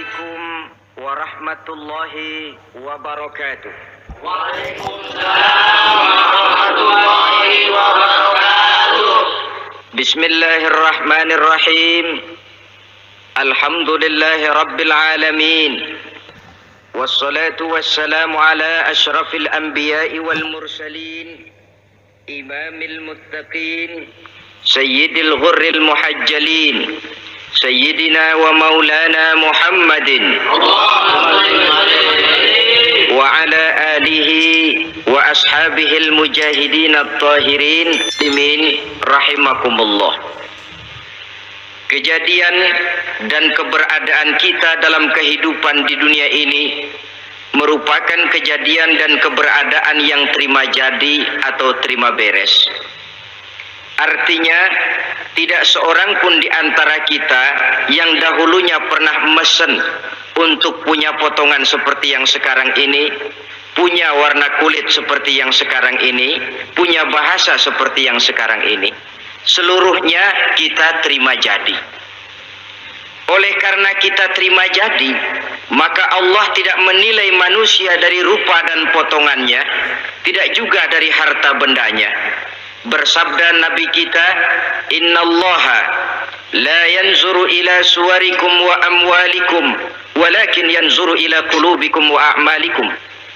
Assalamualaikum warahmatullahi wabarakatuh. Waalaikumsalam warahmatullahi wabarakatuh. Bismillahirrahmanirrahim. Alhamdulillahi rabbil alamin. Wassalatu wassalamu ala asyrafil anbiya'i wal mursalin, imamil muttaqin, sayyidil ghurril muhajjalin, sayyidina wa maulana Muhammadin wa ala alihi wa ashabihil mujahidin at-tahirin muslimin rahimakumullah. Kejadian dan keberadaan kita dalam kehidupan di dunia ini merupakan kejadian dan keberadaan yang terima jadi atau terima beres. Artinya, tidak seorang pun di antara kita yang dahulunya pernah mesen untuk punya potongan seperti yang sekarang ini, punya warna kulit seperti yang sekarang ini, punya bahasa seperti yang sekarang ini. Seluruhnya kita terima jadi. Oleh karena kita terima jadi, maka Allah tidak menilai manusia dari rupa dan potongannya, tidak juga dari harta bendanya. Bersabda Nabi kita, innallaha la yanzuru ila suwarikum wa amwalikum walakin yanzuru ila qulubikum wa a'malikum.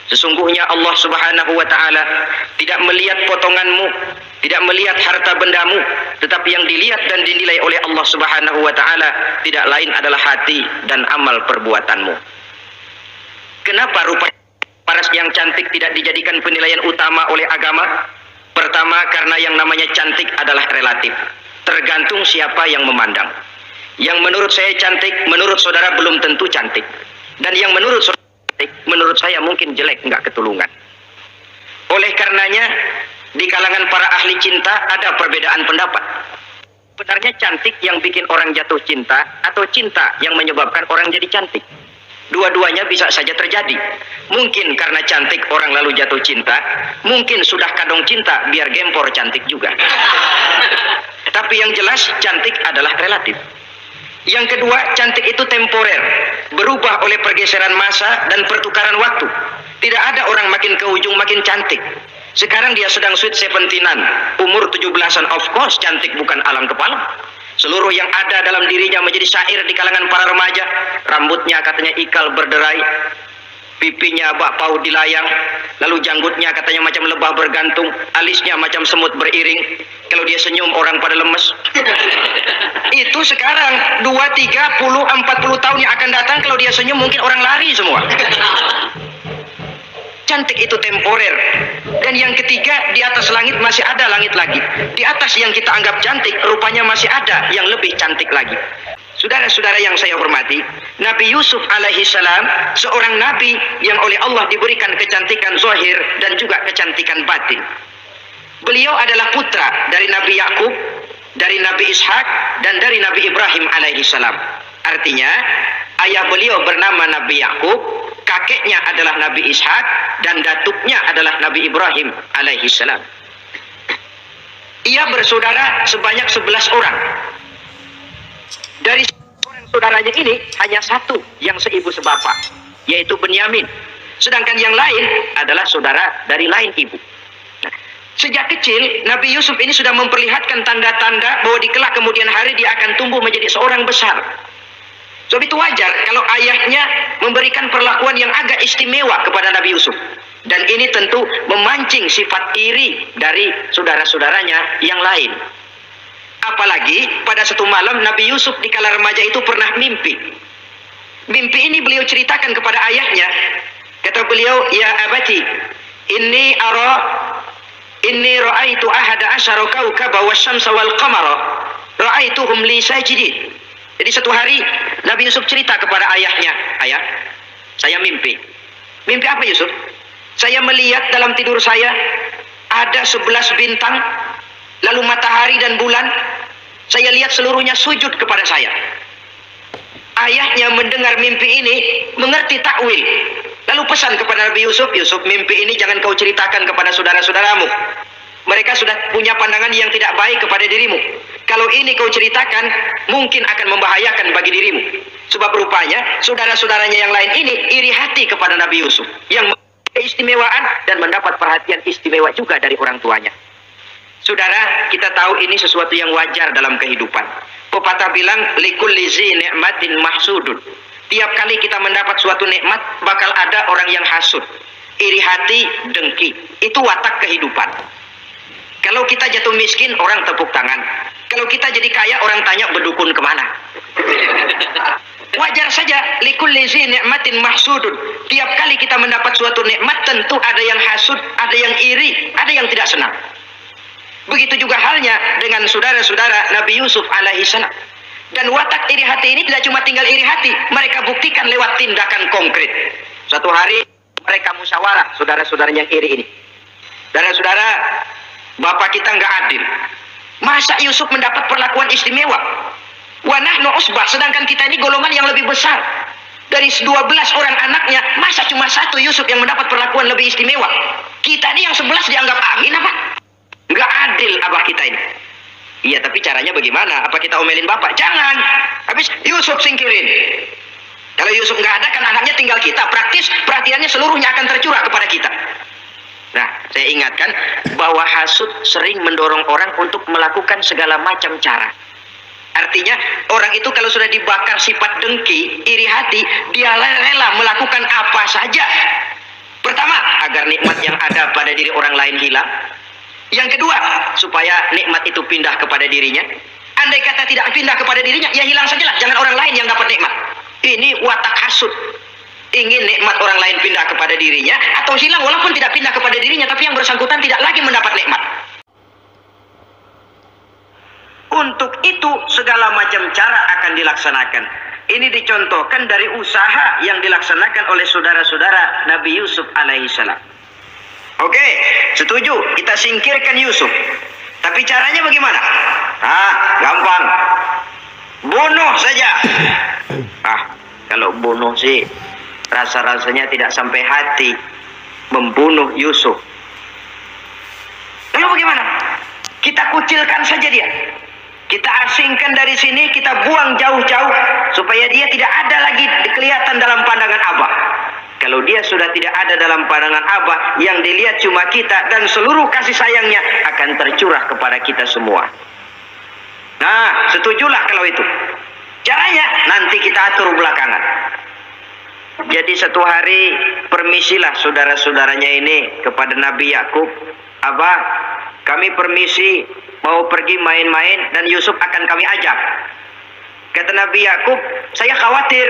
Sesungguhnya Allah Subhanahu wa taala tidak melihat potonganmu, tidak melihat harta bendamu, tetapi yang dilihat dan dinilai oleh Allah Subhanahu wa taala tidak lain adalah hati dan amal perbuatanmu. Kenapa rupa paras yang cantik tidak dijadikan penilaian utama oleh agama? Pertama, karena yang namanya cantik adalah relatif, tergantung siapa yang memandang. Yang menurut saya cantik, menurut saudara belum tentu cantik. Dan yang menurut saudara cantik, menurut saya mungkin jelek, nggak ketulungan. Oleh karenanya, di kalangan para ahli cinta ada perbedaan pendapat. Sebenarnya cantik yang bikin orang jatuh cinta, atau cinta yang menyebabkan orang jadi cantik? Dua-duanya bisa saja terjadi. Mungkin karena cantik orang lalu jatuh cinta, mungkin sudah kadung cinta biar gempor cantik juga. Tapi yang jelas cantik adalah relatif. Yang kedua, cantik itu temporer, berubah oleh pergeseran masa dan pertukaran waktu. Tidak ada orang makin ke ujung makin cantik. Sekarang dia sedang sweet 17-an, umur 17-an, of course cantik bukan alam kepala. Seluruh yang ada dalam dirinya menjadi syair di kalangan para remaja. Rambutnya katanya ikal berderai, pipinya bak paut dilayang, lalu janggutnya katanya macam lebah bergantung, alisnya macam semut beriring. Kalau dia senyum orang pada lemes. Itu sekarang 2, 30, 40 tahun yang akan datang kalau dia senyum mungkin orang lari semua. Cantik itu temporer. Dan yang ketiga, di atas langit masih ada langit lagi. Di atas yang kita anggap cantik, rupanya masih ada yang lebih cantik lagi. Saudara-saudara yang saya hormati, Nabi Yusuf alaihi salam seorang nabi yang oleh Allah diberikan kecantikan zahir dan juga kecantikan batin. Beliau adalah putra dari Nabi Yakub, dari Nabi Ishak, dan dari Nabi Ibrahim alaihi salam. Artinya, ayah beliau bernama Nabi Yakub, kakeknya adalah Nabi Ishak, dan datuknya adalah Nabi Ibrahim alaihi salam. Ia bersaudara sebanyak 11 orang. Dari orang saudaranya ini hanya satu yang seibu sebapak, yaitu Benyamin. Sedangkan yang lain adalah saudara dari lain ibu. Sejak kecil, Nabi Yusuf ini sudah memperlihatkan tanda-tanda bahwa di kelak kemudian hari dia akan tumbuh menjadi seorang besar. Sebab itu wajar kalau ayahnya memberikan perlakuan yang agak istimewa kepada Nabi Yusuf. Dan ini tentu memancing sifat iri dari saudara-saudaranya yang lain. Apalagi pada satu malam Nabi Yusuf di kala remaja itu pernah mimpi. Mimpi ini beliau ceritakan kepada ayahnya. Kata beliau, ya abati, inni ra'aitu ahada asyara kawkaba wasyamsa wal qamara ra'aituhum li sajidin. Jadi satu hari Nabi Yusuf cerita kepada ayahnya, ayah, saya mimpi. Mimpi apa Yusuf? Saya melihat dalam tidur saya ada 11 bintang, lalu matahari dan bulan. Saya lihat seluruhnya sujud kepada saya. Ayahnya mendengar mimpi ini, mengerti takwil. Lalu pesan kepada Nabi Yusuf, Yusuf, mimpi ini jangan kau ceritakan kepada saudara-saudaramu. Mereka sudah punya pandangan yang tidak baik kepada dirimu. Kalau ini kau ceritakan, mungkin akan membahayakan bagi dirimu. Sebab rupanya saudara-saudaranya yang lain ini iri hati kepada Nabi Yusuf yang keistimewaan dan mendapat perhatian istimewa juga dari orang tuanya. Saudara, kita tahu ini sesuatu yang wajar dalam kehidupan. Pepatah bilang, likulli zi ni'matin mahsudun. Tiap kali kita mendapat suatu nikmat, bakal ada orang yang hasud, iri hati, dengki. Itu watak kehidupan. Kalau kita jatuh miskin, orang tepuk tangan. Kalau kita jadi kaya, orang tanya berdukun kemana. Wajar saja, likulli zi ni'matin mahsudun. Tiap kali kita mendapat suatu nikmat, tentu ada yang hasud, ada yang iri, ada yang tidak senang. Begitu juga halnya dengan saudara-saudara Nabi Yusuf alaihi salam. Dan watak iri hati ini tidak cuma tinggal iri hati, mereka buktikan lewat tindakan konkret. Suatu hari mereka musyawarah, saudara-saudara yang iri ini. Saudara-saudara, bapak kita nggak adil. Masa Yusuf mendapat perlakuan istimewa? Wa nahnu usbah, sedangkan kita ini golongan yang lebih besar. Dari 12 orang anaknya, masa cuma satu Yusuf yang mendapat perlakuan lebih istimewa? Kita ini yang 11 dianggap amin apa? Nggak adil abah kita ini. Iya, tapi caranya bagaimana? Apa kita omelin bapak? Jangan. Habis Yusuf singkirin. Kalau Yusuf nggak ada, kan anaknya tinggal kita. Praktis perhatiannya seluruhnya akan tercurah kepada kita. Nah, saya ingatkan bahwa hasud sering mendorong orang untuk melakukan segala macam cara. Artinya orang itu kalau sudah dibakar sifat dengki, iri hati, dia rela melakukan apa saja. Pertama, agar nikmat yang ada pada diri orang lain hilang. Yang kedua, supaya nikmat itu pindah kepada dirinya. Andai kata tidak pindah kepada dirinya, ya hilang sajalah. Jangan orang lain yang dapat nikmat. Ini watak hasud. Ingin nikmat orang lain pindah kepada dirinya, atau hilang walaupun tidak pindah kepada dirinya, tapi yang bersangkutan tidak lagi mendapat nikmat. Untuk itu segala macam cara akan dilaksanakan. Ini dicontohkan dari usaha yang dilaksanakan oleh saudara-saudara Nabi Yusuf alaihissalam. Oke, setuju, kita singkirkan Yusuf. Tapi caranya bagaimana? Gampang. Bunuh saja. Kalau bunuh sih rasa-rasanya tidak sampai hati membunuh Yusuf. Lalu bagaimana? Kita kucilkan saja dia. Kita asingkan dari sini, kita buang jauh-jauh supaya dia tidak ada lagi kelihatan dalam pandangan Abah. Kalau dia sudah tidak ada dalam pandangan Abah, yang dilihat cuma kita dan seluruh kasih sayangnya akan tercurah kepada kita semua. Nah, setujulah kalau itu. Caranya nanti kita atur belakangan. Jadi satu hari permisilah saudara-saudaranya ini kepada Nabi Yakub. Abah, kami permisi mau pergi main-main dan Yusuf akan kami ajak. Kata Nabi Yakub, saya khawatir.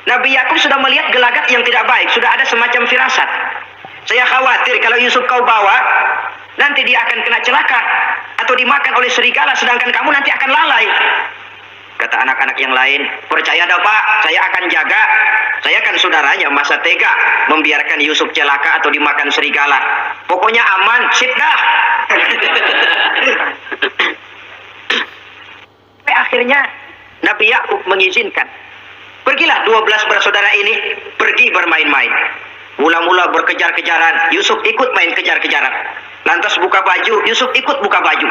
Nabi Yakub sudah melihat gelagat yang tidak baik, sudah ada semacam firasat. Saya khawatir kalau Yusuf kau bawa, nanti dia akan kena celaka atau dimakan oleh serigala, sedangkan kamu nanti akan lalai. Kata anak-anak yang lain, percaya dah Pak, saya akan jaga. Saya kan saudaranya, masa tega membiarkan Yusuf celaka atau dimakan serigala. Pokoknya aman, sip dah. Sampai akhirnya Nabi Yakub mengizinkan. Pergilah 12 bersaudara ini pergi bermain-main. Mula-mula berkejar-kejaran, Yusuf ikut main kejar-kejaran. Lantas buka baju, Yusuf ikut buka baju.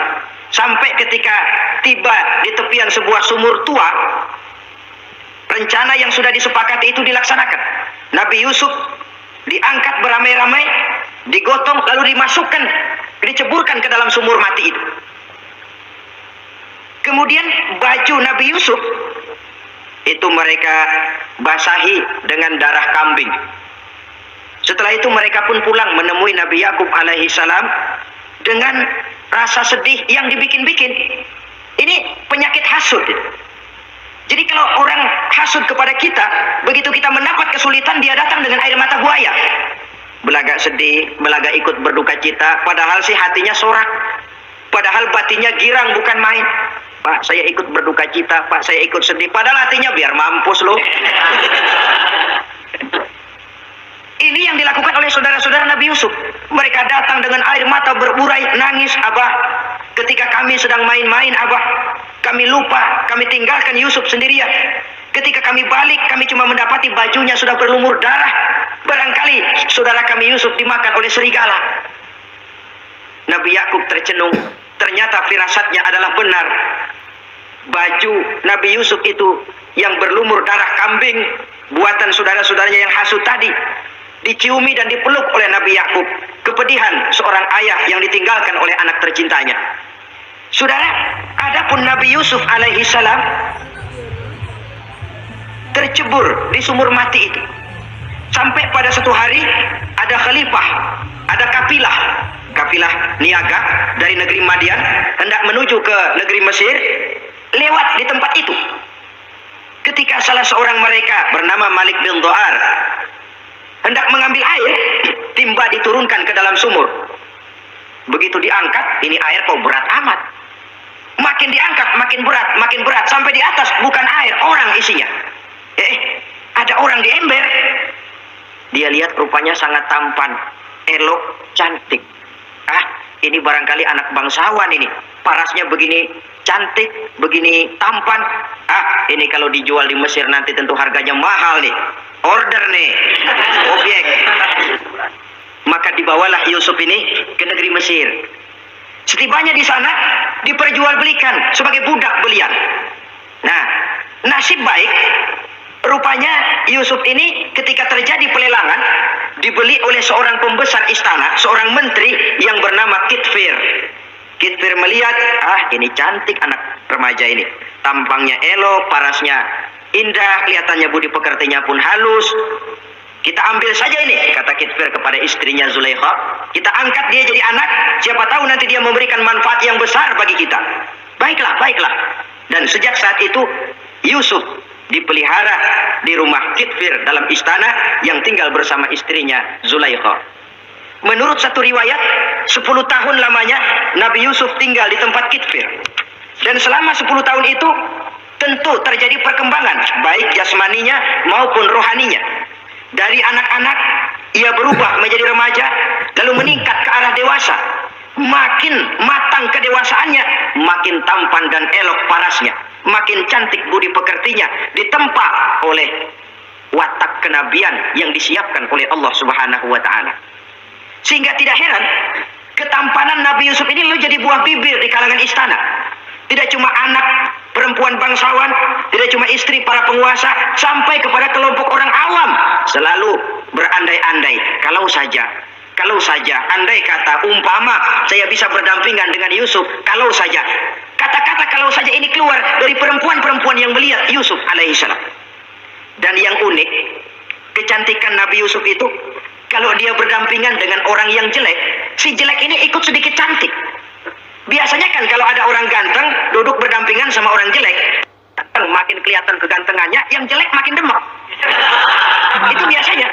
Sampai ketika tiba di tepian sebuah sumur tua, rencana yang sudah disepakati itu dilaksanakan. Nabi Yusuf diangkat beramai-ramai, digotong lalu dimasukkan, diceburkan ke dalam sumur mati itu. Kemudian baju Nabi Yusuf itu mereka basahi dengan darah kambing. Setelah itu mereka pun pulang menemui Nabi Yakub alaihi salam dengan rasa sedih yang dibikin-bikin. Ini penyakit hasud. Jadi kalau orang hasud kepada kita, begitu kita mendapat kesulitan, dia datang dengan air mata buaya. Belaga sedih, belaga ikut berduka cita, padahal sih hatinya sorak. Padahal batinnya girang bukan main. Pak, saya ikut berduka cita, Pak, saya ikut sedih. Padahal hatinya biar mampus loh. Ini yang dilakukan oleh saudara-saudara Nabi Yusuf. Mereka datang dengan air mata berurai, nangis, Abah. Ketika kami sedang main-main, Abah, kami lupa, kami tinggalkan Yusuf sendirian. Ketika kami balik, kami cuma mendapati bajunya sudah berlumur darah. Barangkali saudara kami Yusuf dimakan oleh serigala. Nabi Yakub tercenung. Ternyata firasatnya adalah benar. Baju Nabi Yusuf itu yang berlumur darah kambing buatan saudara-saudaranya yang hasut tadi, diciumi dan dipeluk oleh Nabi Yakub. Kepedihan seorang ayah yang ditinggalkan oleh anak tercintanya. Saudara, adapun Nabi Yusuf alaihi salam tercebur di sumur mati itu. Sampai pada satu hari ada khalifah, ada kafilah niaga dari negeri Madian hendak menuju ke negeri Mesir, lewat di tempat itu. Ketika salah seorang mereka bernama Malik bin Do'ar hendak mengambil air, timba diturunkan ke dalam sumur. Begitu diangkat, ini air kok berat amat. Makin diangkat, makin berat, sampai di atas bukan air, orang isinya. Ada orang di ember. Dia lihat rupanya sangat tampan, elok, cantik. Ini barangkali anak bangsawan ini. Parasnya begini cantik, begini tampan. Ini kalau dijual di Mesir nanti tentu harganya mahal nih. Order nih, objek. Maka dibawalah Yusuf ini ke negeri Mesir. Setibanya di sana diperjualbelikan sebagai budak belian. Nah, nasib baik rupanya Yusuf ini ketika terjadi pelelangan dibeli oleh seorang pembesar istana, seorang menteri yang bernama Kitfir. Kitfir melihat, ini cantik anak remaja ini. Tampangnya elok, parasnya indah, kelihatannya budi pekertinya pun halus. Kita ambil saja ini, kata Kitfir kepada istrinya Zulaikha. Kita angkat dia jadi anak, siapa tahu nanti dia memberikan manfaat yang besar bagi kita. Baiklah. Dan sejak saat itu Yusuf dipelihara di rumah Kitfir dalam istana yang tinggal bersama istrinya Zulaikha. Menurut satu riwayat, 10 tahun lamanya Nabi Yusuf tinggal di tempat Kitfir. Dan selama 10 tahun itu tentu terjadi perkembangan baik jasmaninya maupun rohaninya. Dari anak-anak ia berubah menjadi remaja, lalu meningkat ke arah dewasa. Makin matang kedewasaannya, makin tampan dan elok parasnya, makin cantik budi pekertinya, ditempa oleh watak kenabian yang disiapkan oleh Allah Subhanahu wa taala. Sehingga tidak heran ketampanan Nabi Yusuf ini lalu jadi buah bibir di kalangan istana. Tidak cuma anak perempuan bangsawan, tidak cuma istri para penguasa, sampai kepada kelompok orang awam selalu berandai-andai, kalau saja andai kata umpama saya bisa berdampingan dengan Yusuf, kalau saja kata-kata kalau saja ini keluar dari perempuan-perempuan yang melihat Yusuf alaihissalam. Dan yang unik, kecantikan Nabi Yusuf itu kalau dia berdampingan dengan orang yang jelek, si jelek ini ikut sedikit cantik. Biasanya kan kalau ada orang ganteng duduk berdampingan sama orang jelek, makin kelihatan kegantengannya, yang jelek makin demak. Itu biasanya.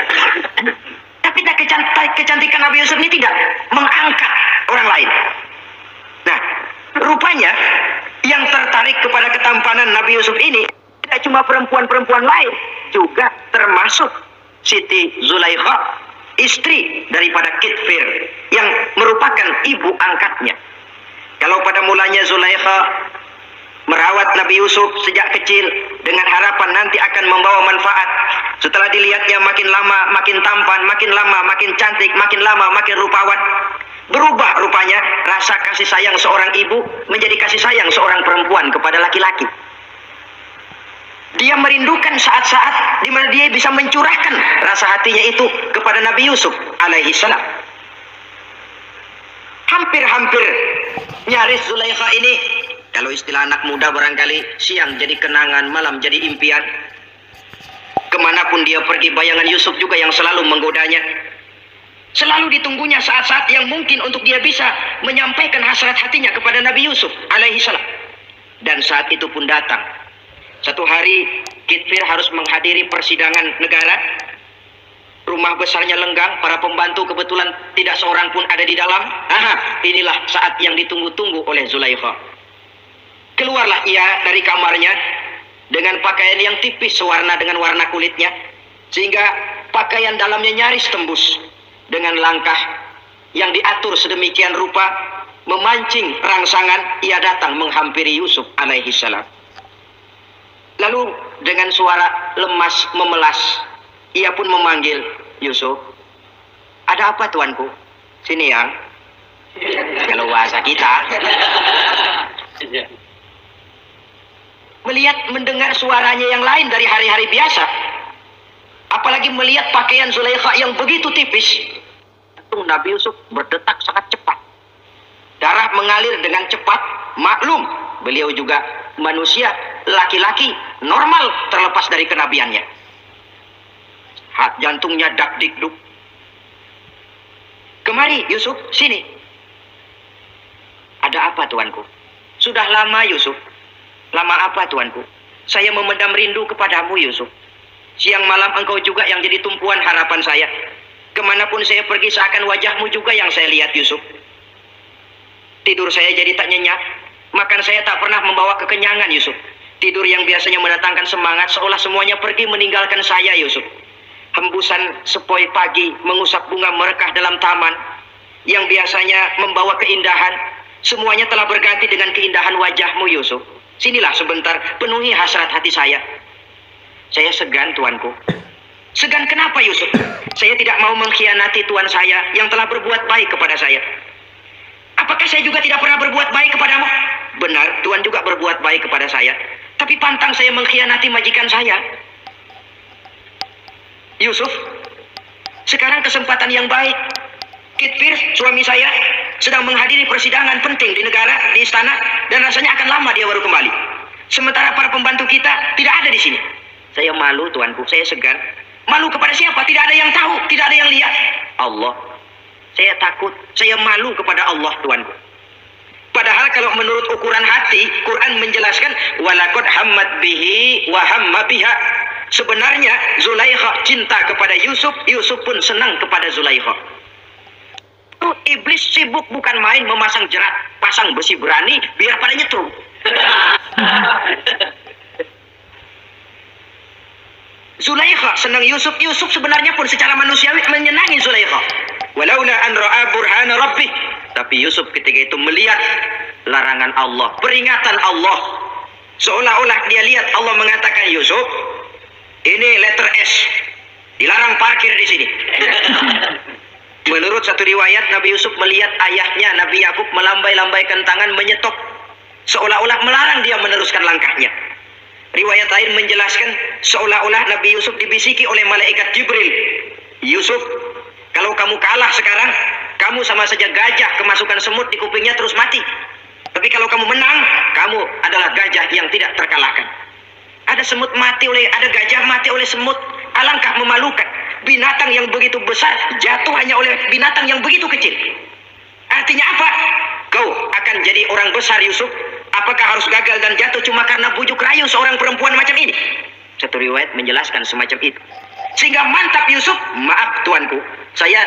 Tapi kecantikan Nabi Yusuf ini tidak mengangkat orang lain. Nah, rupanya yang tertarik kepada ketampanan Nabi Yusuf ini tidak cuma perempuan-perempuan lain, juga termasuk Siti Zulaikha, istri daripada Kitfir yang merupakan ibu angkatnya. Kalau pada mulanya Zulaikha merawat Nabi Yusuf sejak kecil dengan harapan nanti akan membawa manfaat. Setelah dilihatnya makin lama makin tampan, makin lama makin cantik, makin lama makin rupawan. Berubah rupanya rasa kasih sayang seorang ibu menjadi kasih sayang seorang perempuan kepada laki-laki. Dia merindukan saat-saat di mana dia bisa mencurahkan rasa hatinya itu kepada Nabi Yusuf alaihi salam. Hampir-hampir nyaris Zulaikha ini, kalau istilah anak muda barangkali, siang jadi kenangan, malam jadi impian. Kemanapun dia pergi, bayangan Yusuf juga yang selalu menggodanya. Selalu ditunggunya saat-saat yang mungkin untuk dia bisa menyampaikan hasrat hatinya kepada Nabi Yusuf alaihi salam. Dan saat itu pun datang. Satu hari Kitfir harus menghadiri persidangan negara. Rumah besarnya lenggang, para pembantu kebetulan tidak seorang pun ada di dalam. Inilah saat yang ditunggu-tunggu oleh Zulaikha. Keluarlah ia dari kamarnya dengan pakaian yang tipis sewarna dengan warna kulitnya, sehingga pakaian dalamnya nyaris tembus. Dengan langkah yang diatur sedemikian rupa, memancing rangsangan, ia datang menghampiri Yusuf alaihi salam. Lalu dengan suara lemas memelas, ia pun memanggil Yusuf. Ada apa tuanku? Sini ya. Kalau bahasa kita. melihat, mendengar suaranya yang lain dari hari-hari biasa. Apalagi melihat pakaian Zulaikha yang begitu tipis. Nabi Yusuf berdetak sangat cepat. Darah mengalir dengan cepat. Maklum, beliau juga manusia, laki-laki, normal terlepas dari kenabiannya. Jantungnya dak-dik-duk. Kemari Yusuf, sini. Ada apa tuanku? Sudah lama Yusuf. Lama apa tuanku? Saya memendam rindu kepadamu Yusuf. Siang malam engkau juga yang jadi tumpuan harapan saya. Kemanapun saya pergi seakan wajahmu juga yang saya lihat Yusuf. Tidur saya jadi tak nyenyak. Makan saya tak pernah membawa kekenyangan Yusuf. Tidur yang biasanya mendatangkan semangat seolah semuanya pergi meninggalkan saya Yusuf. Hembusan sepoi pagi mengusap bunga merekah dalam taman yang biasanya membawa keindahan, semuanya telah berganti dengan keindahan wajahmu Yusuf. Sinilah sebentar, penuhi hasrat hati saya. Saya segan tuanku. Segan kenapa Yusuf? Saya tidak mau mengkhianati tuan saya yang telah berbuat baik kepada saya. Apakah saya juga tidak pernah berbuat baik kepadamu? Benar, Tuan juga berbuat baik kepada saya. Tapi pantang saya mengkhianati majikan saya. Yusuf, sekarang kesempatan yang baik. Kitfir, suami saya, sedang menghadiri persidangan penting di negara, di istana, dan rasanya akan lama dia baru kembali. Sementara para pembantu kita tidak ada di sini. Saya malu, tuanku, saya segan. Malu kepada siapa? Tidak ada yang tahu, tidak ada yang lihat. Allah. Saya takut, saya malu kepada Allah, tuanku. Padahal kalau menurut ukuran hati, Quran menjelaskan walaqad hammat bihi wa hamma biha. Sebenarnya Zulaikha cinta kepada Yusuf, Yusuf pun senang kepada Zulaikha. Iblis sibuk bukan main memasang jerat, pasang besi berani biar pada nyetrum. Zulaikha senang Yusuf, Yusuf sebenarnya pun secara manusiawi menyenangi Zulaikha. Walaula an ra'a burhana rabbih. Tapi Yusuf ketika itu melihat larangan Allah, peringatan Allah. Seolah-olah dia lihat Allah mengatakan, Yusuf, ini letter S. Dilarang parkir di sini. Menurut satu riwayat, Nabi Yusuf melihat ayahnya Nabi Yakub melambai-lambaikan tangan menyetop, seolah-olah melarang dia meneruskan langkahnya. Riwayat lain menjelaskan seolah-olah Nabi Yusuf dibisiki oleh malaikat Jibril. Yusuf, kalau kamu kalah sekarang, kamu sama saja gajah kemasukan semut di kupingnya terus mati. Tapi kalau kamu menang, kamu adalah gajah yang tidak terkalahkan. Ada semut mati ada gajah mati oleh semut. Alangkah memalukan. Binatang yang begitu besar jatuh hanya oleh binatang yang begitu kecil. Artinya apa? Kau akan jadi orang besar Yusuf. Apakah harus gagal dan jatuh cuma karena bujuk rayu seorang perempuan macam ini? Satu riwayat menjelaskan semacam itu. Sehingga mantap Yusuf, maaf tuanku, saya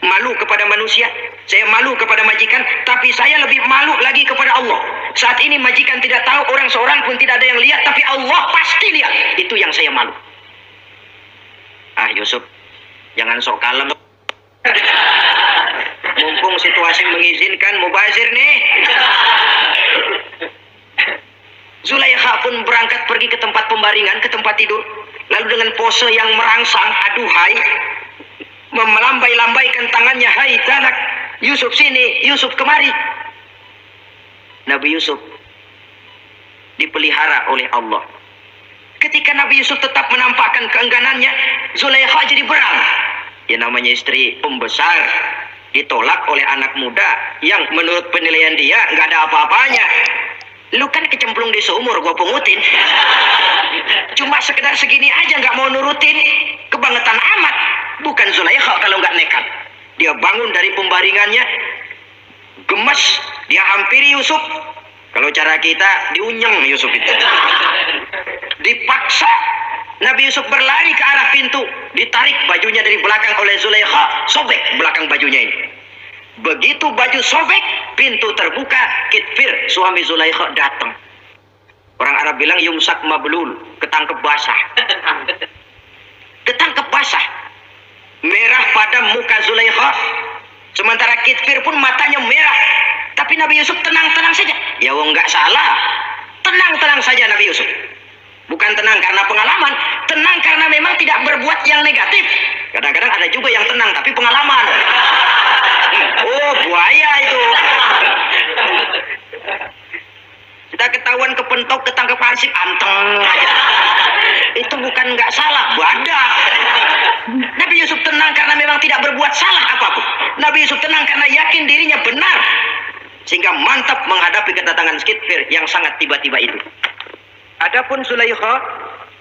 malu kepada manusia, saya malu kepada majikan, tapi saya lebih malu lagi kepada Allah. Saat ini majikan tidak tahu, orang seorang pun tidak ada yang lihat, tapi Allah pasti lihat. Itu yang saya malu. Ah Yusuf, jangan sok kalem. Mumpung situasi mengizinkan, mubazir nih. Zulaikha pun berangkat pergi ke tempat pembaringan, ke tempat tidur. Lalu dengan pose yang merangsang, aduhai, melambai-lambaikan tangannya, hai anak, Yusuf sini, Yusuf kemari. Nabi Yusuf dipelihara oleh Allah. Ketika Nabi Yusuf tetap menampakkan keengganannya, Zulaikha jadi berang. Ya namanya istri pembesar ditolak oleh anak muda yang menurut penilaian dia nggak ada apa-apanya. Lu kan kecemplung di sumur, gua pungutin. Cuma sekedar segini aja nggak mau nurutin, kebangetan amat. Bukan Zulaikha kalau nggak nekat. Dia bangun dari pembaringannya, gemes, dia hampiri Yusuf. Kalau cara kita diunyeng Yusuf itu. Dipaksa Nabi Yusuf berlari ke arah pintu, ditarik bajunya dari belakang oleh Zulaikha, sobek belakang bajunya ini. Begitu baju sobek, pintu terbuka, Kitfir, suami Zulaikha datang. Orang Arab bilang yumsak mablul, ketangkep basah. Ketangkep basah. Merah pada muka Zulaikha, sementara Kitfir pun matanya merah. Tapi Nabi Yusuf tenang-tenang saja. Ya wong nggak salah. Tenang-tenang saja Nabi Yusuf. Bukan tenang karena pengalaman, tenang karena memang tidak berbuat yang negatif. Kadang-kadang ada juga yang tenang tapi pengalaman. Oh, buaya itu. Sudah ketahuan kepentok, ketangkep hansip, anteng. Itu bukan nggak salah, badak. Nabi Yusuf tenang karena memang tidak berbuat salah apapun. Nabi Yusuf tenang karena yakin dirinya benar. Sehingga mantap menghadapi kedatangan Skitfir yang sangat tiba-tiba itu. Adapun Zulaikha,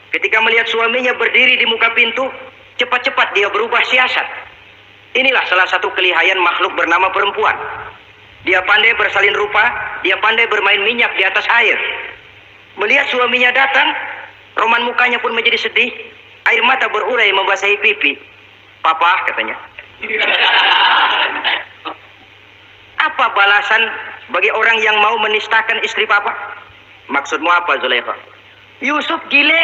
ketika melihat suaminya berdiri di muka pintu, cepat-cepat dia berubah siasat. Inilah salah satu kelihayan makhluk bernama perempuan. Dia pandai bersalin rupa, dia pandai bermain minyak di atas air. Melihat suaminya datang, roman mukanya pun menjadi sedih. Air mata berurai membasahi pipi. Papa, katanya. Apa balasan bagi orang yang mau menistakan istri papa? Maksudmu apa, Zulaikha? Yusuf gile.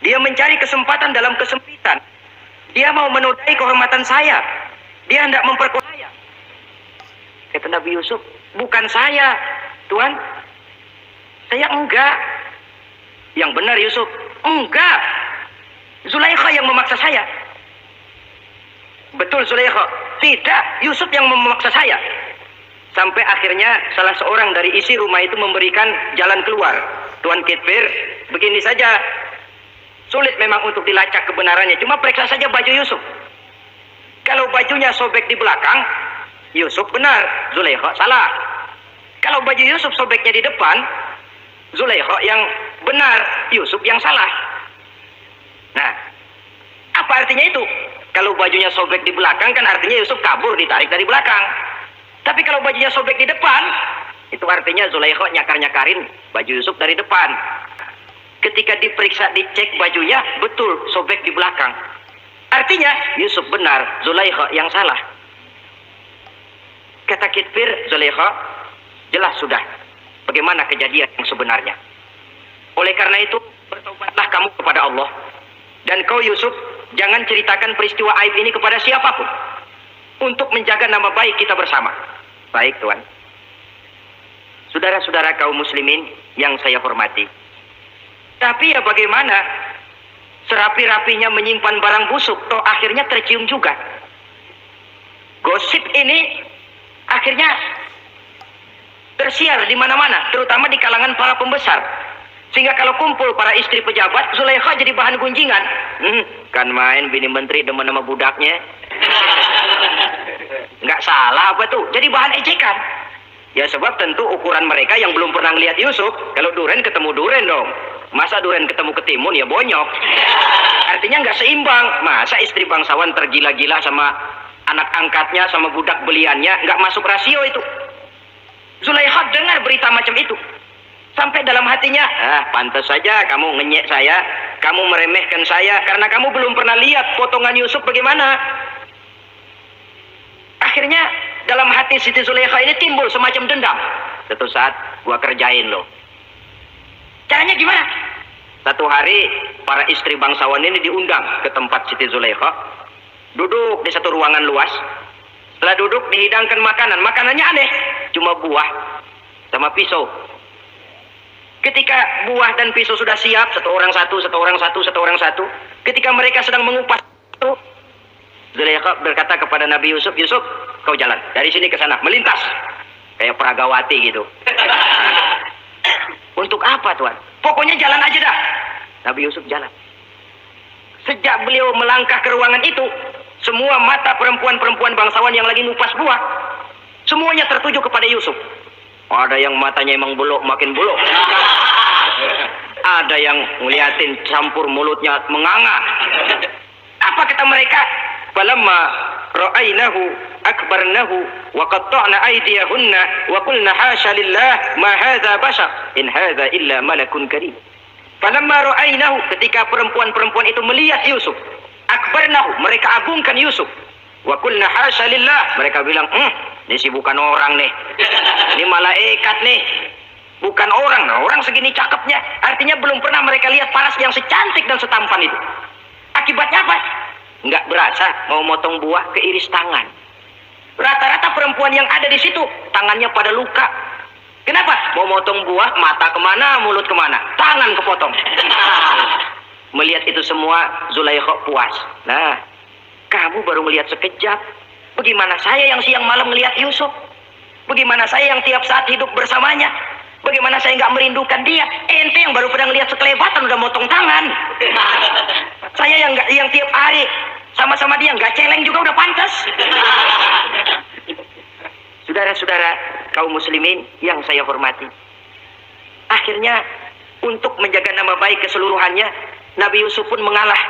Dia mencari kesempatan dalam kesempitan. Dia mau menodai kehormatan saya. Dia hendak memperkaya. Kata Nabi Yusuf, bukan saya, Tuan. Saya enggak. Yang benar Yusuf, enggak. Zulaikha yang memaksa saya. Betul Zulaikha, tidak. Yusuf yang memaksa saya. Sampai akhirnya salah seorang dari isi rumah itu memberikan jalan keluar. Tuan Kitfir, begini saja. Sulit memang untuk dilacak kebenarannya. Cuma periksa saja baju Yusuf. Kalau bajunya sobek di belakang, Yusuf benar, Zulaikha salah. Kalau baju Yusuf sobeknya di depan, Zulaikha yang benar, Yusuf yang salah. Nah, apa artinya itu? Kalau bajunya sobek di belakang kan artinya Yusuf kabur, ditarik dari belakang. Tapi kalau bajunya sobek di depan, itu artinya Zulaikha nyakar-nyakarin baju Yusuf dari depan. Ketika diperiksa, dicek bajunya, betul sobek di belakang. Artinya Yusuf benar, Zulaikha yang salah. Kata Kitfir, Zulaikha, jelas sudah bagaimana kejadian yang sebenarnya. Oleh karena itu, bertobatlah kamu kepada Allah. Dan kau Yusuf, jangan ceritakan peristiwa aib ini kepada siapapun. Untuk menjaga nama baik kita bersama. Baik Tuan. Saudara-saudara kaum muslimin yang saya hormati. Tapi ya bagaimana? Serapi-rapinya menyimpan barang busuk, toh akhirnya tercium juga. Gosip ini akhirnya tersiar di mana-mana, terutama di kalangan para pembesar. Sehingga kalau kumpul para istri pejabat, Zulaikha jadi bahan gunjingan. Kan main bini menteri demen sama budaknya. Nggak salah apa tuh, jadi bahan ejekan. Ya sebab tentu ukuran mereka yang belum pernah lihat Yusuf, kalau duren ketemu duren dong. Masa duren ketemu ketimun ya bonyok. Artinya nggak seimbang. Masa istri bangsawan tergila-gila sama anak angkatnya, sama budak beliannya, nggak masuk rasio itu. Zulaikha dengar berita macam itu. Sampai dalam hatinya, pantas saja kamu ngenyek saya, kamu meremehkan saya, karena kamu belum pernah lihat potongan Yusuf bagaimana. Akhirnya dalam hati Siti Zulaikha ini timbul semacam dendam. Suatu saat gua kerjain loh. Caranya gimana? Satu hari para istri bangsawan ini diundang ke tempat Siti Zulaikha. Duduk di satu ruangan luas. Setelah duduk dihidangkan makanan. Makanannya aneh, cuma buah sama pisau. Ketika buah dan pisau sudah siap, satu orang satu. Ketika mereka sedang mengupas itu, Zulaikha berkata kepada Nabi Yusuf, Yusuf, kau jalan dari sini ke sana, melintas kayak Pragawati gitu. Untuk apa Tuan? Pokoknya jalan aja dah. Nabi Yusuf jalan. Sejak beliau melangkah ke ruangan itu, semua mata perempuan-perempuan bangsawan yang lagi ngupas buah, semuanya tertuju kepada Yusuf. Ada yang matanya emang buluk, makin buluk. Ada yang ngeliatin campur mulutnya menganga. Apa kata mereka? Falamma ra'aynahu akbarnahu wa qatta'na aydiyahunna wa qulna hasya lillah ma hadza bashar in hadza illa malakun karim. Falamma ra'aynahu, ketika perempuan-perempuan itu melihat Yusuf, akbarnahu, mereka agungkan Yusuf. Wa qulna hasya lillah, mereka bilang, ini sih bukan orang nih. Ini malaikat nih. Bukan orang. Nah, orang segini cakepnya. Artinya belum pernah mereka lihat paras yang secantik dan setampan itu. Akibatnya apa? Nggak berasa mau motong buah keiris tangan. Rata-rata perempuan yang ada di situ tangannya pada luka. Kenapa? Mau motong buah, mata kemana, mulut kemana, tangan kepotong. Melihat itu semua, Zulaikha puas. Nah, kamu baru melihat sekejap. Bagaimana saya yang siang malam melihat Yusuf? Bagaimana saya yang tiap saat hidup bersamanya? Bagaimana saya nggak merindukan dia? Ente yang baru pernah lihat sekelebatan udah motong tangan. Saya yang tiap hari sama-sama dia nggak celeng juga udah pantas. Saudara-saudara kaum muslimin yang saya hormati, akhirnya untuk menjaga nama baik keseluruhannya, Nabi Yusuf pun mengalah.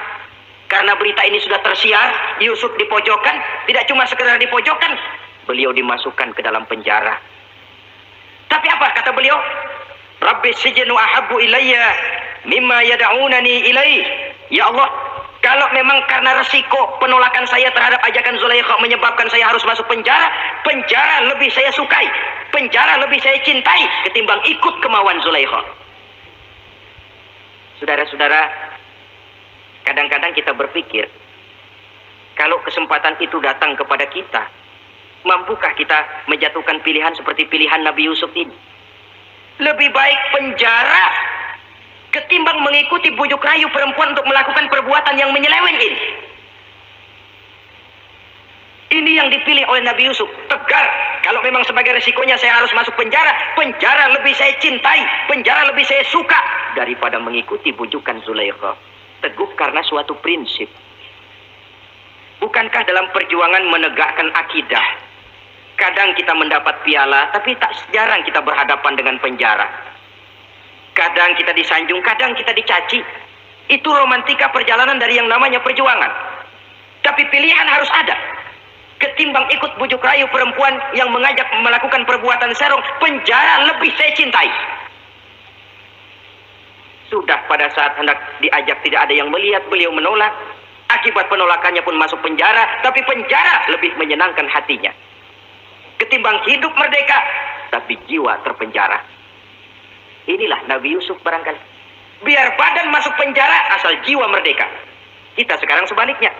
Karena berita ini sudah tersiar, Yusuf dipojokkan. Tidak cuma sekedar dipojokkan, beliau dimasukkan ke dalam penjara. Tapi apa kata beliau? Rabbi sijnu ahabbu ilayya mimma yad'unani ilaih. Ya Allah, kalau memang karena resiko penolakan saya terhadap ajakan Zulaikha menyebabkan saya harus masuk penjara, penjara lebih saya sukai, penjara lebih saya cintai ketimbang ikut kemauan Zulaikha. Saudara-saudara, kadang-kadang kita berpikir, kalau kesempatan itu datang kepada kita, mampukah kita menjatuhkan pilihan seperti pilihan Nabi Yusuf ini? Lebih baik penjara ketimbang mengikuti bujuk rayu perempuan untuk melakukan perbuatan yang menyeleweng ini. Ini yang dipilih oleh Nabi Yusuf. Tegar, kalau memang sebagai resikonya saya harus masuk penjara, penjara lebih saya cintai, penjara lebih saya suka daripada mengikuti bujukan Zulaikha. Teguh karena suatu prinsip. Bukankah dalam perjuangan menegakkan akidah, kadang kita mendapat piala, tapi tak jarang kita berhadapan dengan penjara. Kadang kita disanjung, kadang kita dicaci. Itu romantika perjalanan dari yang namanya perjuangan. Tapi pilihan harus ada. Ketimbang ikut bujuk rayu perempuan yang mengajak melakukan perbuatan serong, penjara lebih saya cintai. Sudah pada saat hendak diajak tidak ada yang melihat, beliau menolak. Akibat penolakannya pun masuk penjara, tapi penjara lebih menyenangkan hatinya. Ketimbang hidup merdeka, tapi jiwa terpenjara. Inilah Nabi Yusuf barangkali. Biar badan masuk penjara, asal jiwa merdeka. Kita sekarang sebaliknya.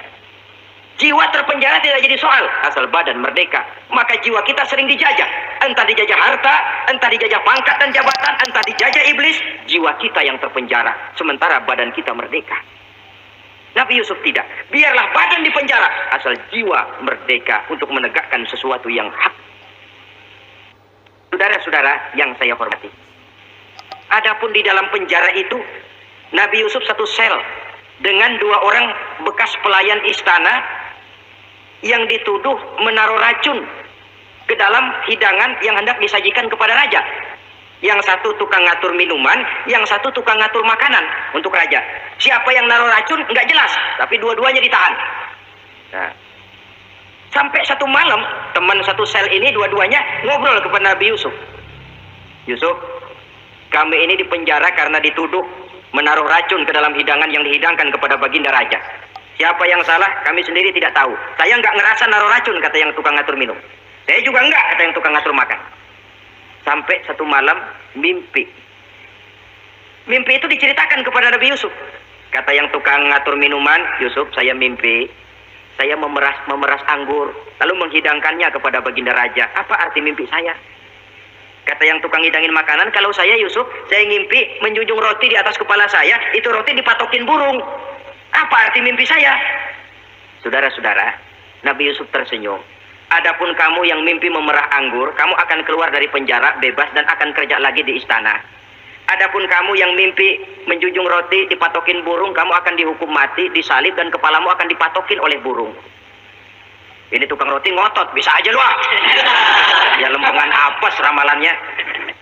Jiwa terpenjara tidak jadi soal, asal badan merdeka. Maka jiwa kita sering dijajah. Entah dijajah harta, entah dijajah pangkat dan jabatan, entah dijajah iblis. Jiwa kita yang terpenjara, sementara badan kita merdeka. Nabi Yusuf tidak. Biarlah badan di penjara, asal jiwa merdeka untuk menegakkan sesuatu yang hak. Saudara-saudara yang saya hormati, adapun di dalam penjara itu, Nabi Yusuf satu sel dengan 2 orang bekas pelayan istana yang dituduh menaruh racun ke dalam hidangan yang hendak disajikan kepada raja. Yang satu tukang ngatur minuman, yang satu tukang ngatur makanan untuk raja. Siapa yang naruh racun nggak jelas, tapi dua-duanya ditahan. Nah, sampai satu malam, teman satu sel ini dua-duanya ngobrol kepada Nabi Yusuf. Yusuf, kami ini dipenjara karena dituduh menaruh racun ke dalam hidangan yang dihidangkan kepada baginda raja. Siapa yang salah, kami sendiri tidak tahu. Saya nggak ngerasa naruh racun, kata yang tukang ngatur minum. Saya juga enggak, kata yang tukang ngatur makan. Sampai satu malam, mimpi. Mimpi itu diceritakan kepada Nabi Yusuf. Kata yang tukang ngatur minuman, Yusuf, saya mimpi. Saya memeras anggur, lalu menghidangkannya kepada baginda raja. Apa arti mimpi saya? Kata yang tukang hidangin makanan, kalau saya Yusuf, saya ngimpi menjunjung roti di atas kepala saya, itu roti dipatokin burung. Apa arti mimpi saya? Saudara-saudara, Nabi Yusuf tersenyum. Adapun kamu yang mimpi memerah anggur, kamu akan keluar dari penjara bebas dan akan kerja lagi di istana. Adapun kamu yang mimpi menjunjung roti dipatokin burung, kamu akan dihukum mati, disalib dan kepalamu akan dipatokin oleh burung. Ini tukang roti ngotot, bisa aja lu ah. Ya lempengan apes ramalannya.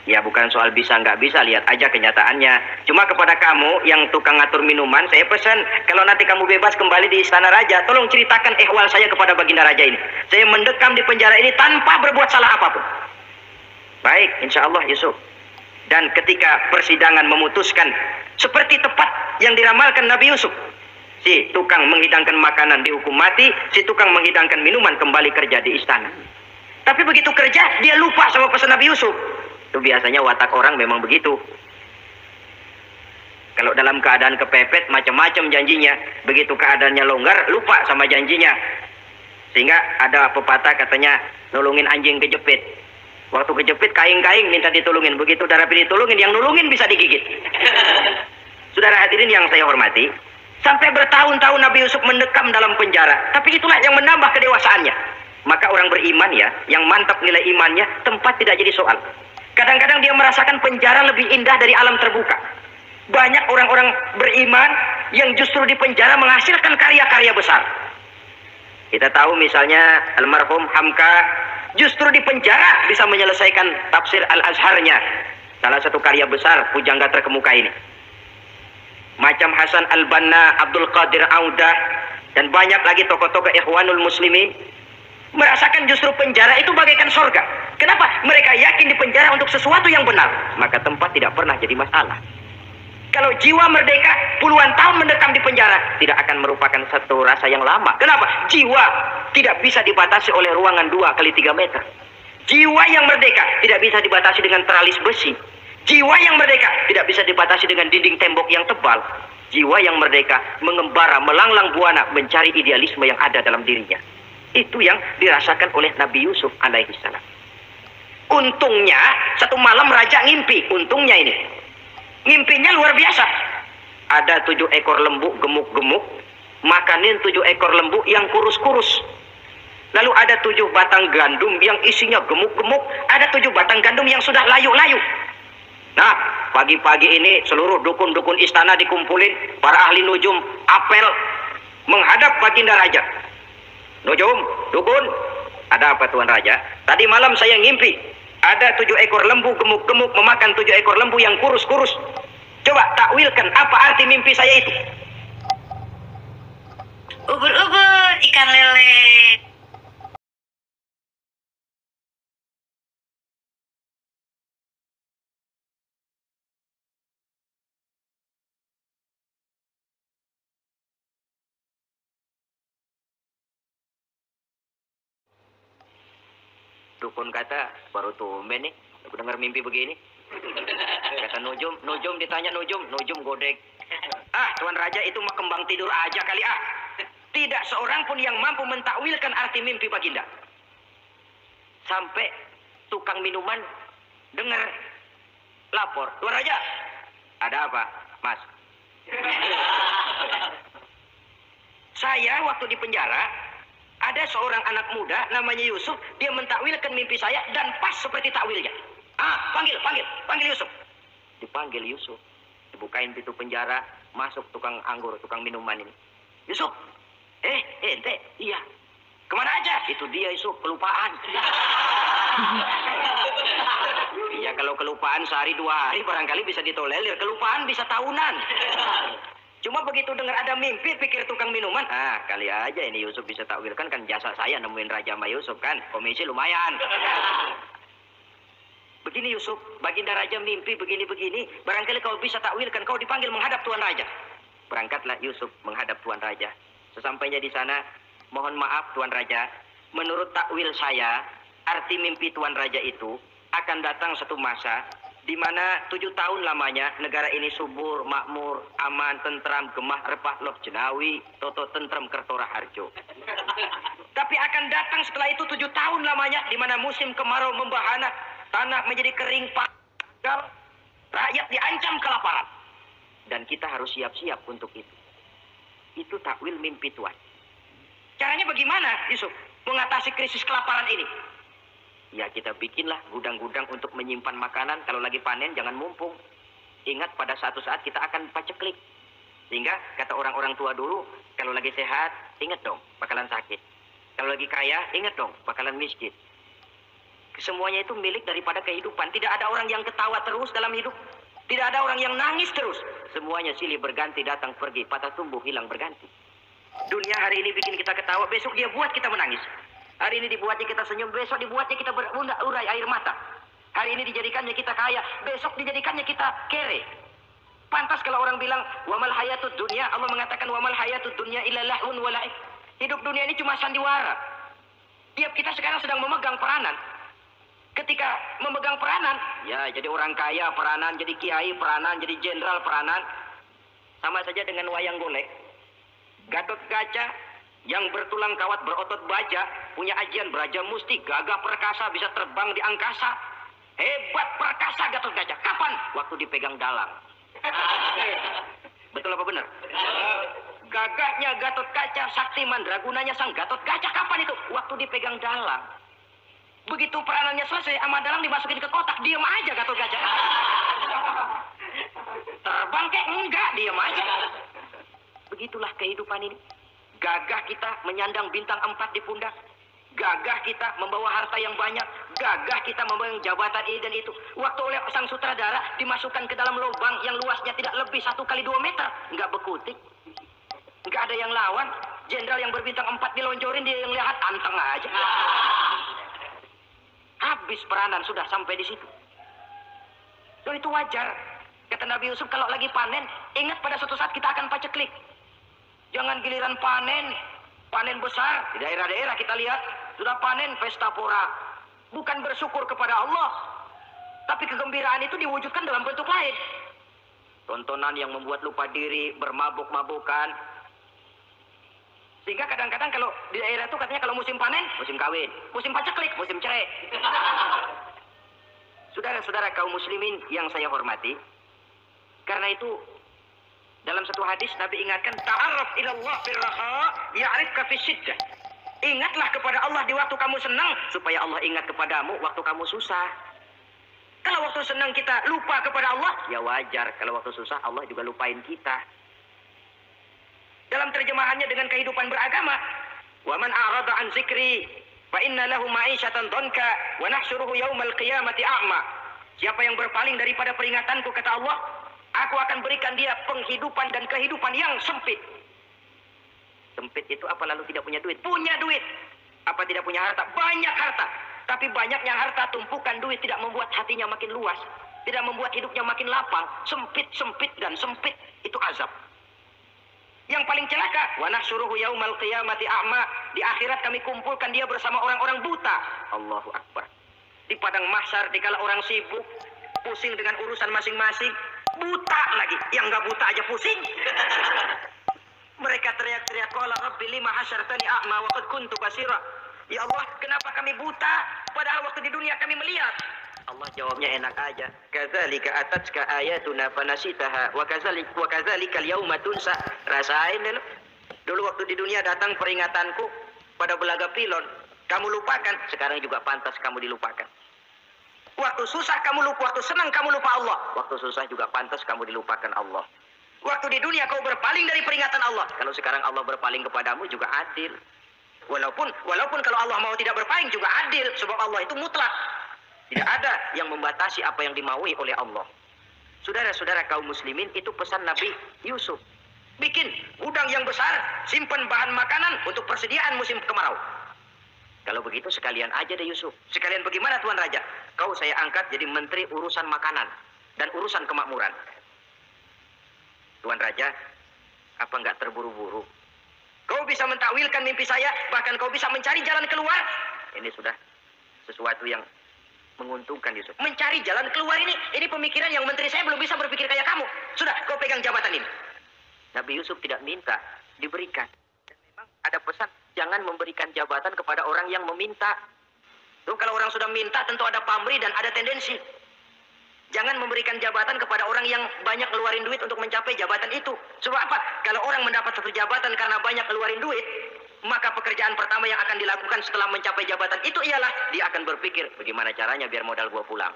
Ya bukan soal bisa nggak bisa, lihat aja kenyataannya. Cuma kepada kamu yang tukang ngatur minuman, saya pesan kalau nanti kamu bebas kembali di istana raja, tolong ceritakan ihwal saya kepada baginda raja ini. Saya mendekam di penjara ini tanpa berbuat salah apapun. Baik, insya Allah Yusuf. Dan ketika persidangan memutuskan seperti tepat yang diramalkan Nabi Yusuf, si tukang menghidangkan makanan dihukum mati, si tukang menghidangkan minuman kembali kerja di istana. Tapi begitu kerja, dia lupa sama pesan Nabi Yusuf. Itu biasanya watak orang memang begitu. Kalau dalam keadaan kepepet, macam-macam janjinya. Begitu keadaannya longgar, lupa sama janjinya. Sehingga ada pepatah katanya, nolongin anjing kejepit. Waktu kejepit, kaing-kaing minta ditolongin. Begitu darah ditolongin, yang nolongin bisa digigit. Saudara hadirin yang saya hormati, sampai bertahun-tahun Nabi Yusuf mendekam dalam penjara. Tapi itulah yang menambah kedewasaannya. Maka orang beriman ya, yang mantap nilai imannya, tempat tidak jadi soal. Kadang-kadang dia merasakan penjara lebih indah dari alam terbuka. Banyak orang-orang beriman yang justru di penjara menghasilkan karya-karya besar. Kita tahu misalnya almarhum Hamka justru di penjara bisa menyelesaikan tafsir Al-Azharnya. Salah satu karya besar pujangga terkemuka ini. Macam Hasan Al-Banna, Abdul Qadir Audah, dan banyak lagi tokoh-tokoh Ikhwanul Muslimin merasakan justru penjara itu bagaikan sorga. Kenapa? Mereka yakin di penjara untuk sesuatu yang benar. Maka tempat tidak pernah jadi masalah. Kalau jiwa merdeka puluhan tahun mendekam di penjara, tidak akan merupakan satu rasa yang lama. Kenapa? Jiwa tidak bisa dibatasi oleh ruangan 2 kali 3 meter. Jiwa yang merdeka tidak bisa dibatasi dengan teralis besi. Jiwa yang merdeka tidak bisa dibatasi dengan dinding tembok yang tebal. Jiwa yang merdeka mengembara, melanglang buana, mencari idealisme yang ada dalam dirinya. Itu yang dirasakan oleh Nabi Yusuf alaihi salam. Untungnya satu malam raja ngimpi. Untungnya ini ngimpinya luar biasa. Ada 7 ekor lembu gemuk-gemuk makanin 7 ekor lembu yang kurus-kurus. Lalu ada 7 batang gandum yang isinya gemuk-gemuk. Ada 7 batang gandum yang sudah layu-layu. Nah, pagi-pagi ini seluruh dukun-dukun istana dikumpulin. Para ahli nujum apel menghadap baginda raja. Nujum, dukun, ada apa Tuan Raja? Tadi malam saya ngimpi. Ada 7 ekor lembu gemuk-gemuk memakan 7 ekor lembu yang kurus-kurus. Coba takwilkan apa arti mimpi saya itu. Ubur-ubur, ikan lele. Dukun kata, baru tumben nih, aku dengar mimpi begini. Kata Nujum, Nujum ditanya Nujum godek. Ah, Tuan Raja itu mah kembang tidur aja kali ah. Tidak seorang pun yang mampu mentakwilkan arti mimpi baginda. Sampai tukang minuman dengar lapor, Tuan Raja, ada apa, Mas? Saya waktu di penjara, ada seorang anak muda namanya Yusuf, dia mentakwilkan mimpi saya dan pas seperti takwilnya. Ah, panggil Yusuf. Dipanggil Yusuf, dibukain pintu penjara, masuk tukang anggur, tukang minuman ini. Yusuf, ente, iya. Kemana aja? Itu dia Yusuf, kelupaan. Iya, kalau kelupaan sehari 2 hari barangkali bisa ditolerir, kelupaan bisa tahunan. Cuma begitu dengar ada mimpi, pikir tukang minuman, kali aja ini Yusuf bisa takwilkan, kan jasa saya nemuin Raja sama Yusuf kan, komisi lumayan. Begini Yusuf, baginda Raja mimpi begini-begini, barangkali kau bisa takwilkan, kau dipanggil menghadap Tuan Raja. Berangkatlah Yusuf menghadap Tuan Raja. Sesampainya di sana, mohon maaf Tuan Raja, menurut takwil saya, arti mimpi Tuan Raja itu akan datang satu masa di mana 7 tahun lamanya negara ini subur, makmur, aman, tentram, gemah, repah, loh jenawi, toto tentram, kertora harjo. Tapi akan datang setelah itu 7 tahun lamanya di mana musim kemarau membahana, tanah menjadi kering, pagar, rakyat diancam kelaparan. Dan kita harus siap-siap untuk itu. Itu takwil mimpi Tuhan. Caranya bagaimana, Yusuf, mengatasi krisis kelaparan ini? Ya kita bikinlah gudang-gudang untuk menyimpan makanan. Kalau lagi panen jangan mumpung. Ingat pada satu saat kita akan paceklik. Sehingga kata orang-orang tua dulu, kalau lagi sehat, ingat dong bakalan sakit. Kalau lagi kaya, ingat dong bakalan miskin. Semuanya itu milik daripada kehidupan. Tidak ada orang yang ketawa terus dalam hidup. Tidak ada orang yang nangis terus. Semuanya silih berganti, datang pergi, patah tumbuh, hilang berganti. Dunia hari ini bikin kita ketawa, besok dia buat kita menangis. Hari ini dibuatnya kita senyum, besok dibuatnya kita berurai air mata. Hari ini dijadikannya kita kaya, besok dijadikannya kita kere. Pantas kalau orang bilang, wamal hayatud dunya, Allah mengatakan wamal hayatud dunya illa lahun wa la'ib. Hidup dunia ini cuma sandiwara. Tiap kita sekarang sedang memegang peranan. Ketika memegang peranan, ya jadi orang kaya peranan, jadi kiai peranan, jadi jenderal peranan. Sama saja dengan wayang golek. Gatot Kaca yang bertulang kawat berotot baja, punya ajian beraja musti, gagah perkasa, bisa terbang di angkasa. Hebat perkasa Gatot Kaca. Kapan? Waktu dipegang dalang. Betul apa benar? Gagahnya hebatnya Gatot Kaca, sakti mandragunanya sang Gatot Kaca kapan itu? Waktu dipegang dalang. Begitu peranannya selesai, sama dalang dimasukin ke kotak, diam aja Gatot Kaca. Terbang kek enggak, diam aja. Begitulah kehidupan ini. Gagah kita menyandang bintang 4 di pundak. Gagah kita membawa harta yang banyak. Gagah kita membawa jabatan ini dan itu. Waktu oleh sang sutradara dimasukkan ke dalam lubang yang luasnya tidak lebih 1 kali 2 meter. Enggak bekutik. Enggak ada yang lawan. Jenderal yang berbintang 4 dilonjorin, dia yang lihat anteng aja. Habis peranan sudah sampai di situ. So, itu wajar. Kata Nabi Yusuf, kalau lagi panen, ingat pada suatu saat kita akan paceklik. Jangan giliran panen besar. Di daerah-daerah kita lihat, sudah panen pesta pora. Bukan bersyukur kepada Allah. Tapi kegembiraan itu diwujudkan dalam bentuk lain. Tontonan yang membuat lupa diri, bermabuk-mabukan. Sehingga kadang-kadang kalau di daerah itu katanya kalau musim panen, musim kawin. Musim paceklik, musim cerai. Saudara-saudara kaum muslimin yang saya hormati. Karena itu, dalam satu hadis Nabi ingatkan, ta'arraf ilallah firraha ya'rifka fi syiddah. Ingatlah kepada Allah di waktu kamu senang, supaya Allah ingat kepadamu waktu kamu susah. Kalau waktu senang kita lupa kepada Allah, ya wajar. Kalau waktu susah Allah juga lupain kita. Dalam terjemahannya dengan kehidupan beragama, wa man a'rada an zikri fa inna lahu ma'isyatan dhanka wa nahsyuruhu yaumal qiyamati a'ma. Siapa yang berpaling daripada peringatanku, kata Allah, aku akan berikan dia penghidupan dan kehidupan yang sempit. Sempit itu apa, lalu tidak punya duit? Punya duit. Apa tidak punya harta? Banyak harta. Tapi banyaknya harta, tumpukan duit tidak membuat hatinya makin luas. Tidak membuat hidupnya makin lapang. Sempit, sempit, dan sempit. Itu azab. Yang paling celaka, wa nahsyuruhu yaumal qiyamati a'ma. Di akhirat kami kumpulkan dia bersama orang-orang buta. Allahu Akbar. Di padang mahsyar, dikala orang sibuk, pusing dengan urusan masing-masing, buta lagi. Yang nggak buta aja pusing. Mereka teriak-teriak, qala rabbi lima hasyartani a'ma wa qad kuntu basira. Ya Allah, kenapa kami buta padahal waktu di dunia kami melihat? Allah jawabnya enak aja. Kadzalika atatka ayatuna fanasitaha wa kadzalika al-yauma tunsa. Rasain dulu. Dulu waktu di dunia datang peringatanku pada belaga pilon, kamu lupakan, sekarang juga pantas kamu dilupakan. Waktu susah kamu lupa, waktu senang kamu lupa Allah. Waktu susah juga pantas kamu dilupakan Allah. Waktu di dunia kau berpaling dari peringatan Allah. Kalau sekarang Allah berpaling kepadamu juga adil. Walaupun kalau Allah mau tidak berpaling juga adil. Sebab Allah itu mutlak. Tidak ada yang membatasi apa yang dimaui oleh Allah. Saudara-saudara kaum muslimin, itu pesan Nabi Yusuf. Bikin gudang yang besar, simpan bahan makanan untuk persediaan musim kemarau. Kalau begitu sekalian aja deh Yusuf. Sekalian bagaimana Tuan Raja? Kau saya angkat jadi menteri urusan makanan dan urusan kemakmuran. Tuan Raja, apa enggak terburu-buru? Kau bisa mentakwilkan mimpi saya, bahkan kau bisa mencari jalan keluar. Ini sudah sesuatu yang menguntungkan Yusuf. Mencari jalan keluar ini pemikiran yang menteri saya belum bisa berpikir kayak kamu. Sudah, kau pegang jabatan ini. Nabi Yusuf tidak minta, diberikan. Dan memang ada pesan, jangan memberikan jabatan kepada orang yang meminta. Tuh, kalau orang sudah minta tentu ada pamrih dan ada tendensi. Jangan memberikan jabatan kepada orang yang banyak keluarin duit untuk mencapai jabatan itu. Sebab apa? Kalau orang mendapat satu jabatan karena banyak keluarin duit, maka pekerjaan pertama yang akan dilakukan setelah mencapai jabatan itu ialah dia akan berpikir, bagaimana caranya biar modal gua pulang.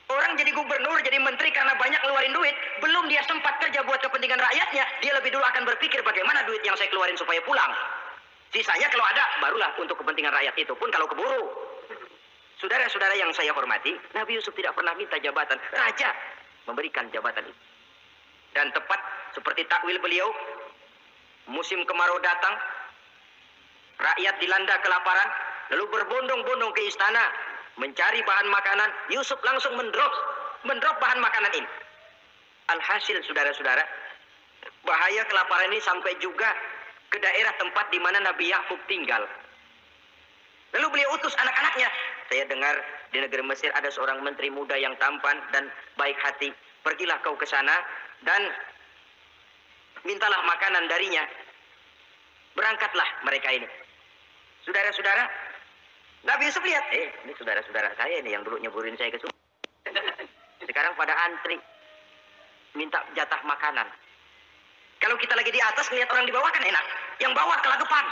Orang jadi gubernur, jadi menteri karena banyak keluarin duit, belum dia sempat kerja buat kepentingan rakyatnya, dia lebih dulu akan berpikir bagaimana duit yang saya keluarin supaya pulang. Sisanya kalau ada, barulah untuk kepentingan rakyat itu pun kalau keburu. Saudara-saudara yang saya hormati, Nabi Yusuf tidak pernah minta jabatan. Raja memberikan jabatan itu. Dan tepat seperti takwil beliau, musim kemarau datang, rakyat dilanda kelaparan, lalu berbondong-bondong ke istana, mencari bahan makanan. Yusuf langsung mendrop bahan makanan ini. Alhasil saudara-saudara, bahaya kelaparan ini sampai juga ke daerah tempat di mana Nabi Yakub tinggal. Lalu beliau utus anak-anaknya. Saya dengar di negeri Mesir ada seorang menteri muda yang tampan dan baik hati. Pergilah kau ke sana dan mintalah makanan darinya. Berangkatlah mereka ini. Saudara-saudara, Nabi Yusuf lihat, ini saudara-saudara saya ini yang dulu nyeburin saya ke sungai. Sekarang pada antri minta jatah makanan. Kalau kita lagi di atas ngeliat orang di bawah kan enak. Yang bawah kelagapan.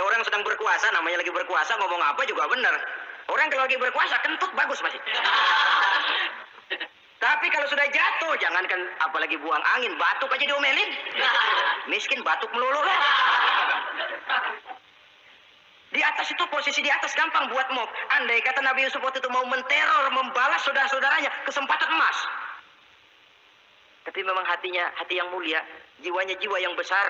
Orang sedang berkuasa, namanya lagi berkuasa, ngomong apa juga benar. Orang kalau lagi berkuasa kentut bagus masih. Tapi kalau sudah jatuh, jangankan apalagi buang angin, batuk aja diomelin. Miskin batuk melulu lah. Di atas itu, posisi di atas gampang buat mob. Andai kata Nabi Yusuf waktu itu mau menteror, membalas saudara-saudaranya, kesempatan emas. Tapi memang hatinya, hati yang mulia, jiwanya jiwa yang besar.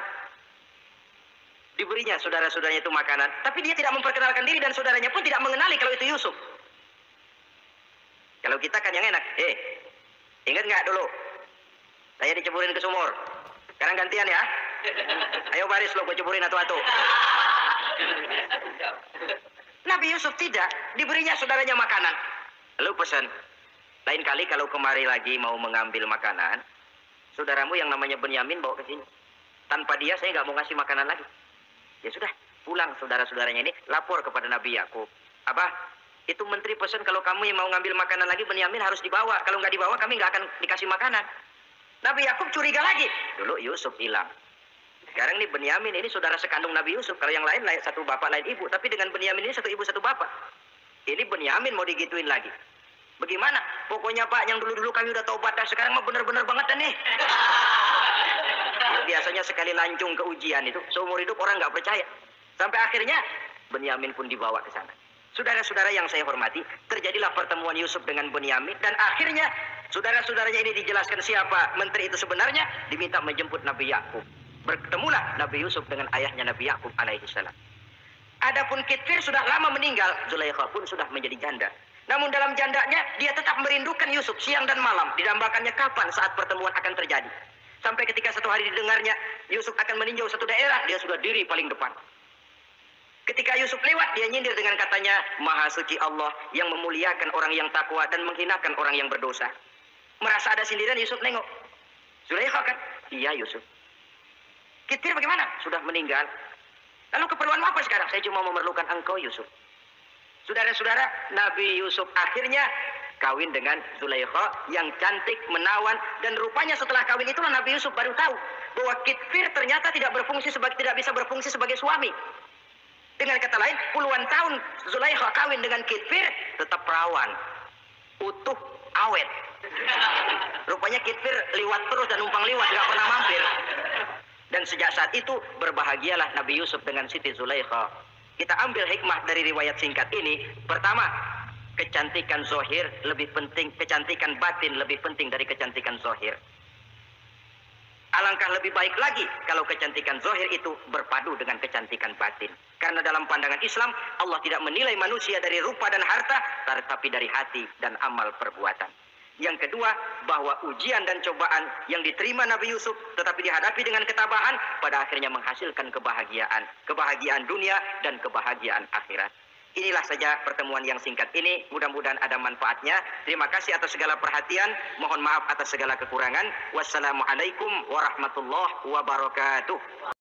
Diberinya saudara-saudaranya itu makanan, tapi dia tidak memperkenalkan diri dan saudaranya pun tidak mengenali kalau itu Yusuf. Kalau kita kan yang enak, ingat nggak dulu? Saya diceburin ke sumur. Sekarang gantian ya. Ayo baris lo, gue ceburin atu-atu. Nabi Yusuf tidak, diberinya saudaranya makanan. Lalu pesan, lain kali kalau kemari lagi mau mengambil makanan, saudaramu yang namanya Benyamin bawa ke sini. Tanpa dia saya nggak mau ngasih makanan lagi. Ya sudah, pulang saudara-saudaranya ini lapor kepada Nabi Yakub. Abah, itu menteri pesan kalau kamu yang mau ngambil makanan lagi, Benyamin harus dibawa. Kalau nggak dibawa kami nggak akan dikasih makanan. Nabi Yakub curiga lagi. Dulu Yusuf hilang. Sekarang nih Benyamin ini saudara sekandung Nabi Yusuf. Kalau yang lain satu bapak lain ibu, tapi dengan Benyamin ini satu ibu satu bapak. Ini Benyamin mau digituin lagi. Bagaimana? Pokoknya Pak, yang dulu-dulu kami udah taubat, sekarang mah bener-bener banget nih. Biasanya sekali lancung ke ujian itu, seumur hidup orang nggak percaya. Sampai akhirnya Benyamin pun dibawa ke sana. Saudara-saudara yang saya hormati, terjadilah pertemuan Yusuf dengan Benyamin, dan akhirnya saudara-saudaranya ini dijelaskan siapa menteri itu sebenarnya, diminta menjemput Nabi Yakub. Bertemulah Nabi Yusuf dengan ayahnya Nabi Yakub alaihissalam. Adapun Kitfir sudah lama meninggal, Zulaikha pun sudah menjadi janda. Namun dalam jandanya dia tetap merindukan Yusuf siang dan malam, didambakannya kapan saat pertemuan akan terjadi. Sampai ketika satu hari didengarnya Yusuf akan meninjau satu daerah, dia sudah diri paling depan. Ketika Yusuf lewat, dia nyindir dengan katanya, Maha suci Allah yang memuliakan orang yang takwa dan menghinakan orang yang berdosa. Merasa ada sindiran, Yusuf nengok. Zulaikha kan? Iya Yusuf. Kitfir bagaimana? Sudah meninggal. Lalu keperluan apa sekarang? Saya cuma memerlukan engkau Yusuf. Saudara-saudara, Nabi Yusuf akhirnya kawin dengan Zulaikha yang cantik, menawan, dan rupanya setelah kawin itulah Nabi Yusuf baru tahu bahwa Kitfir ternyata tidak bisa berfungsi sebagai suami. Dengan kata lain, puluhan tahun Zulaikha kawin dengan Kitfir, tetap perawan, utuh, awet. Rupanya Kitfir liwat terus dan numpang liwat, gak pernah mampir. Dan sejak saat itu berbahagialah Nabi Yusuf dengan Siti Zulaikha. Kita ambil hikmah dari riwayat singkat ini. Pertama, kecantikan zohir lebih penting, kecantikan batin lebih penting dari kecantikan zohir. Alangkah lebih baik lagi kalau kecantikan zohir itu berpadu dengan kecantikan batin. Karena dalam pandangan Islam, Allah tidak menilai manusia dari rupa dan harta, tetapi dari hati dan amal perbuatan. Yang kedua, bahwa ujian dan cobaan yang diterima Nabi Yusuf tetapi dihadapi dengan ketabahan, pada akhirnya menghasilkan kebahagiaan. Kebahagiaan dunia dan kebahagiaan akhirat. Inilah saja pertemuan yang singkat ini. Mudah-mudahan ada manfaatnya. Terima kasih atas segala perhatian. Mohon maaf atas segala kekurangan. Wassalamualaikum warahmatullahi wabarakatuh.